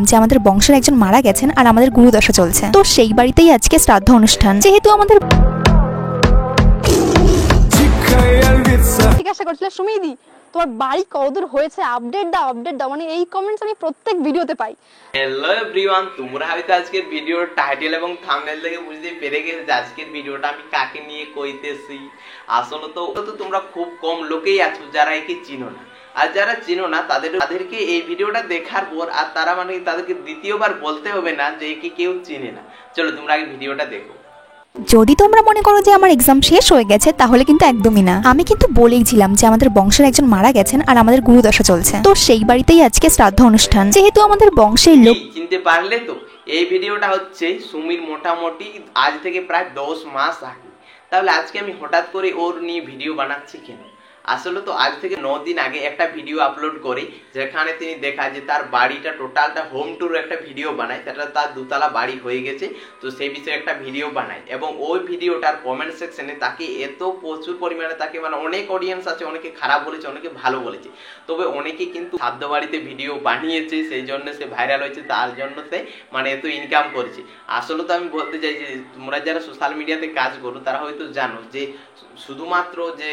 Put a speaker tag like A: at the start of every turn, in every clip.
A: যে আমাদের বংশের একজন মারা গেছেন আর আমাদের গুরুদশা চলছে, তো সেই বাড়িতেই আজকে শ্রাদ্ধ অনুষ্ঠান। যেহেতু আমাদের
B: জিজ্ঞাসা করছিল সুমিদি তোমার বাড়ি কতদূর হয়েছে, আপডেট দাও, মানে এই কমেন্টস আমি প্রত্যেক ভিডিওতে পাই।
C: হ্যালো এভরিওয়ান, তোমরা হয়তো আজকের ভিডিওর টাইটেল এবং থাম্বনেল দেখে বুঝতে পেরে গেছো যে আজকের ভিডিওটা আমি কাকে নিয়ে কইতেছি। আসলে তো তোমরা খুব কম লোকেই আছো যারা একে চিনো না, আর যারা চিনো না তাদেরকে এই ভিডিওটা দেখার পর আর তারা মানে তাদেরকে দ্বিতীয়বার বলতে হবে না যে একে কেউ চিনে না। চলো তোমরা আগে ভিডিওটা দেখো।
A: যদি তোমরা মনে করো যে আমার এক্সাম শেষ হয়ে গেছে, তাহলে কিন্তু একদমই না। আমি কিন্তু বলেইছিলাম যে আমাদের বংশের একজন মারা গেছেন আর আমাদের গুরুদশা চলছে, তো সেই বাড়িতেই আজকে শ্রাদ্ধ অনুষ্ঠান। যেহেতু আমাদের বংশের লোক
C: চিনতে পারলে তো, এই ভিডিওটা হচ্ছে সুমির মোটামুটি আজ থেকে প্রায় 10 মাস আগে। তাহলে আজকে আমি হঠাৎ করে ওর নিয়ে ভিডিও বানাচ্ছি কেন? আসলে তো আজ থেকে 9 দিন আগে একটা ভিডিও আপলোড করে যেখানে তিনি দেখায় যে তার বাড়িটা টোটালটা হোম ট্যুর একটা ভিডিও বানায়, সেটা তার দুতলা বাড়ি হয়ে গেছে, তো সেই বিষয়ে একটা ভিডিও বানায়। এবং ওই ভিডিওটার কমেন্ট সেকশনে তাকে এত প্রচুর পরিমাণে তাকে মানে অনেক অডিয়েন্স আছে, অনেকে খারাপ বলেছে, অনেকে ভালো বলেছে, তবে অনেকে কিন্তু শ্রাদ্ধ বাড়িতে ভিডিও বানিয়েছে, সেই জন্য সে ভাইরাল হয়েছে, তার জন্য সে মানে এত ইনকাম করেছে। আসলে তো আমি বলতে চাই যে তোমরা যারা সোশ্যাল মিডিয়াতে কাজ করো তারা হয়তো জানো যে শুধুমাত্র যে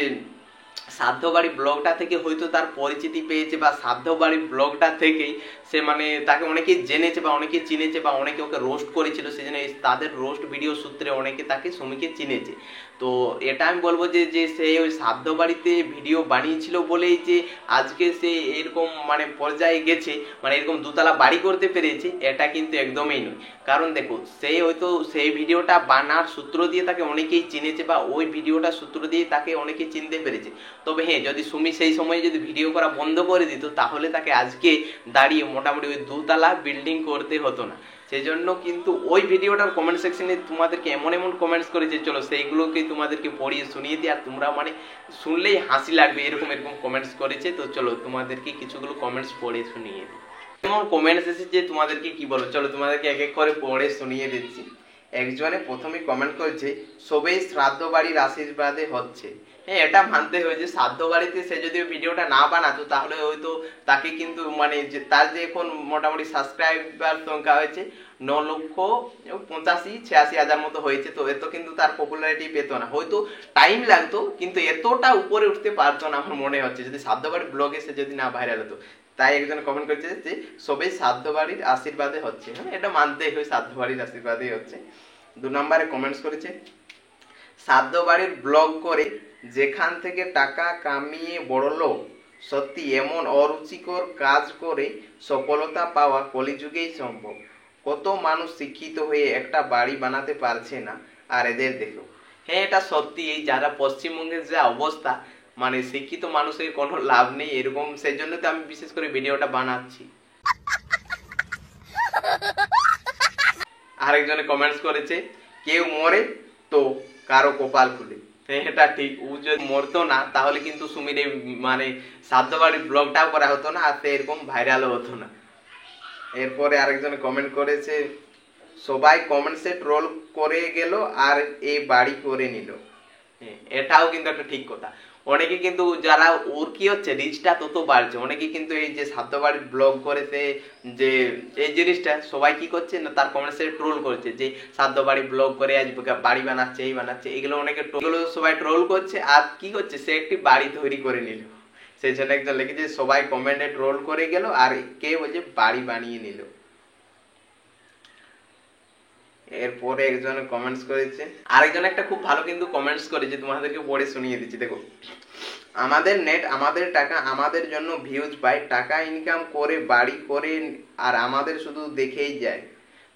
C: শ্রাদ্ধ বাড়ি ব্লগটা থেকে হয়তো তার পরিচিতি পেয়েছে, বা শ্রাদ্ধ বাড়ি ব্লগটা থেকেই সে মানে তাকে অনেকে জেনেছে বা অনেকে চিনেছে, বা অনেকে ওকে রোস্ট করেছিল, সেজন্য তাদের রোস্ট ভিডিও সূত্রে অনেকে তাকে সুমিকে চিনেছে। তো এটা আমি বলবো যে সে ওই শ্রাদ্ধ বাড়িতে ভিডিও বানিয়েছিল বলেই যে আজকে সে এরকম মানে পর্যায়ে গেছে, মানে এরকম দুতলা বাড়ি করতে পেরেছে, এটা কিন্তু একদমই নয়। কারণ দেখো, সে হয়তো সেই ভিডিওটা বানার সূত্র দিয়ে তাকে অনেকেই চিনেছে, বা ওই ভিডিওটা সূত্র দিয়ে তাকে অনেকেই চিনতে পেরেছে। তবে হ্যাঁ, যদি সুমি সেই সময় যদি ভিডিও করা বন্ধ করে দিত, তাহলে তাকে আজকে দাঁড়িয়ে মোটামুটি ওই দুতলা বিল্ডিং করতে হতো না। সেই জন্য কিন্তু ওই ভিডিওটার কমেন্ট সেকশনে তোমাদেরকে এমন এমন কমেন্টস করেছে, চলো সেইগুলোকে তোমাদেরকে পড়িয়ে শুনিয়ে দিই, আর তোমরা মানে শুনলেই হাসি লাগবে এরকম এরকম কমেন্টস করেছে। তো চলো তোমাদেরকে কিছুগুলো কমেন্টস পড়ে শুনিয়ে দিই। এমন কমেন্টস এসেছে তোমাদেরকে কি বলো, চলো তোমাদেরকে এক এক করে পড়ে শুনিয়ে দিচ্ছি। একজনে প্রথমে কমেন্ট করেছে, সবেই শ্রাদ্ধ বাড়ির আশীর্বাদে হচ্ছে। হ্যাঁ, এটা মানতে হয়েছে, শ্রাদ্ধ বাড়িতে সে যদি ভিডিওটা না বানাতো তাহলে হয়তো তাকে কিন্তু মানে তার যে এখন মোটামুটি সাবস্ক্রাইবার সংখ্যা হয়েছে 9,85,86,000 মতো হয়েছে, তো এত কিন্তু তার পপুলারিটি পেত না, হয়তো টাইম লাগতো, কিন্তু এতটা উপরে উঠতে পারতো না আমার মনে হচ্ছে, যদি শ্রাদ্ধ বাড়ির ব্লগে সে যদি না ভাইরাল হতো। তাই একজন কমেন্ট করেছে যে সবাই শ্রাদ্ধ বাড়ির আশীর্বাদে হচ্ছে। হ্যাঁ, এটা মানতেই হয়, শ্রাদ্ধ বাড়ির আশীর্বাদেই হচ্ছে। 2 নম্বরে কমেন্টস করেছে, শ্রাদ্ধ বাড়ির ব্লগ করে যেখান থেকে টাকা কামিয়ে বড়লোক, সত্যি এমন অরুচিকর কাজ করে সফলতা পাওয়া কলিযুগেই সম্ভব। কত মানুষ শিক্ষিত হয়ে একটা বাড়ি বানাতে পারছে না, আর এদের দেখো। হ্যাঁ, এটা সত্যি, এই যারা পশ্চিমবঙ্গের যে অবস্থা, মানে শিক্ষিত মানুষের কোনো লাভ নেই এরকম, সেই জন্য তো আমি বিশেষ করে ভিডিওটা বানাচ্ছি। আরেকজনে কমেন্টস করেছে, কেউ মরে তো কারো কপাল খুলে। এটা ঠিক, ও যদি মরতো না তাহলে কিন্তু সুমির এই মানে শ্রাদ্ধ বাড়ির ব্লগটাও করা হতো না, আর এরকম ভাইরালও হতো না। এরপরে আরেকজন কমেন্ট করেছে, সবাই কমেন্টসে ট্রোল করে গেল আর এই বাড়ি করে নিল। এটাও কিন্তু একটা ঠিক কথা। অনেকে কিন্তু যারা ওর কি হচ্ছে রিচটা তত বাড়ছে, অনেকে কিন্তু এই যে শ্রাদ্ধ বাড়ির ব্লগ করেছে যে এই জিনিসটা সবাই কি করছে না, তার কমেন্টসে ট্রোল করছে যে শ্রাদ্ধ বাড়ি ব্লগ করে আজ বাড়ি বানাচ্ছে, এই বানাচ্ছে, এগুলো অনেকে সবাই ট্রোল করছে, আর কি করছে সে একটি বাড়ি তৈরি করে নিল। সেই জন্য একজন লিখেছে, সবাই কমেন্টে ট্রোল করে গেল আর কে বলছে বাড়ি বানিয়ে নিল। এরপরে একজন কমেন্টস করেছে, আরেকজন একটা খুব ভালো কিন্তু কমেন্টস করেছে, তোমাদেরকে পড়ে শুনিয়ে দিচ্ছি। দেখো, আমাদের নেট, আমাদের টাকা, আমাদের জন্য ভিউজ পাই, টাকা ইনকাম করে বাড়ি করে, আর আমাদের শুধু দেখেই যায়।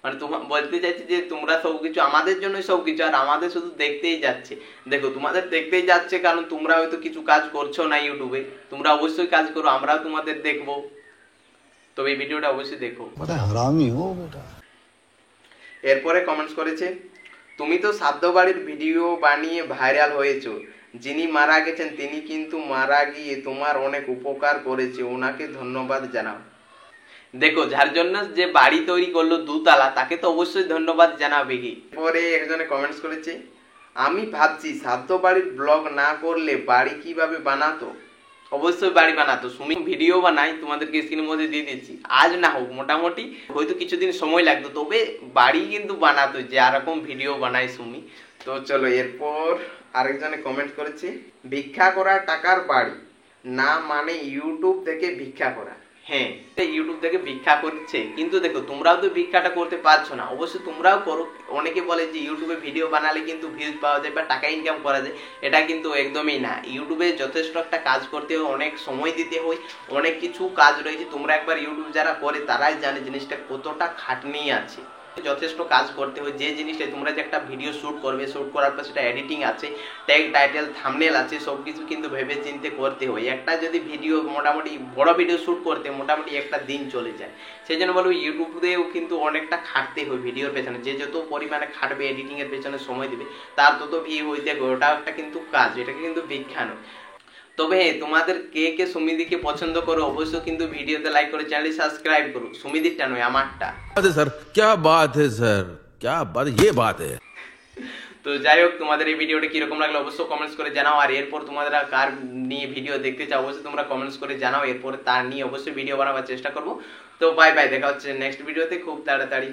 C: মানে তোমার বলতে চাইছি যে তোমরা সবকিছু আমাদের জন্যই সবকিছু, আর আমাদের শুধু দেখতেই যাচ্ছে। দেখো, তোমাদের দেখতেই যাচ্ছে কারণ তোমরা হয়তো কিছু কাজ করছো না ইউটিউবে, তোমরা অবশ্যই কাজ করো, আমরাও তোমাদের দেখবো, তবে এই ভিডিওটা অবশ্যই দেখো। হারামি হো বেটা। এরপরে কমেন্টস করেছে, তুমি তো শ্রাদ্ধ বাড়ির ভিডিও বানিয়ে ভাইরাল হয়েছো, যিনি মারা গেছেন তিনি কিন্তু মারা গিয়ে তোমার অনেক উপকার করেছে, ওনাকে ধন্যবাদ জানাও। দেখো, যার জন্য যে বাড়ি তৈরি করলো দুতলা, তাকে তো অবশ্যই ধন্যবাদ জানাবে। কি পরে একজনে কমেন্টস করেছে, আমি ভাবছি শ্রাদ্ধ বাড়ির ব্লগ না করলে বাড়ি কিভাবে বানাতো, অবশ্যই বাড়ি বানাতো। সুমি ভিডিও বানাই, তোমাদেরকে স্ক্রিনের মধ্যে দিয়ে দিচ্ছি। আজ না হোক, মোটামুটি হয়তো কিছুদিন সময় লাগতো, তবে বাড়ি কিন্তু বানাতো, যে এরকম ভিডিও বানায় সুমি। তো চলো, এরপর আরেকজনে কমেন্ট করেছে, ভিক্ষা করা টাকার বাড়ি না মানে ইউটিউব থেকে ভিক্ষা করা। হ্যাঁ, ইউটিউব থেকে ভিক্ষা করছে, কিন্তু দেখো তোমরাও তো ভিক্ষাটা করতে পারছো না, অবশ্যই তোমরাও করো। অনেকে বলে যে ইউটিউবে ভিডিও বানালে কিন্তু ভিউজ পাওয়া যায় বা টাকা ইনকাম করা যায়, এটা কিন্তু একদমই না। ইউটিউবে যথেষ্ট একটা কাজ করতে হয়, অনেক সময় দিতে হয়, অনেক কিছু কাজ রয়েছে। তোমরা একবার ইউটিউব যারা করে তারাই জানে জিনিসটা কতটা খাটনি আছে, যথেষ্ট কাজ করতে হয়। যে জিনিসটা তোমরা যে একটা ভিডিও শুট করবে, শুট করার পর সেটা এডিটিং আছে, ট্যাগ, টাইটেল, থাম্বনেল আছে, সবকিছু কিন্তু ভেবে চিন্তে করতে হয়। একটা যদি ভিডিও মোটামুটি বড় ভিডিও শুট করতে মোটামুটি একটা দিন চলে যায়। সেই জন্য বলবো ইউটিউবেও কিন্তু অনেকটা খাটতে হয় ভিডিওর পেছনে। যে যত পরিমাণে খাটবে, এডিটিং এর পেছনে সময় দিবে, তার তত ভিউ হইতে হবে। ওটা একটা কিন্তু কাজ, এটাকে কিন্তু বিজ্ঞান। তবে হ্যাঁ, তোমাদের কে কে সুমিদিকে পছন্দ করো অবশ্যই কিন্তু ভিডিওতে লাইক করে চ্যানেল সাবস্ক্রাইব করো। সুমিদিরটা নয়, আমারটা।
D: सर क्या बात है सर, क्या बात, ये बात है।
C: তো যাই হোক, তোমাদের এই ভিডিওটা কিরকম লাগলো অবশ্যই কমেন্টস করে জানাও। আর এরপর তোমাদের কার নিয়ে ভিডিও দেখতে চাও অবশ্যই তোমরা কমেন্টস করে জানাও। এরপর তার নিয়ে অবশ্যই ভিডিও বানাবার চেষ্টা করবো। তো বাই বাই, দেখা হচ্ছে নেক্সট ভিডিওতে খুব তাড়াতাড়ি।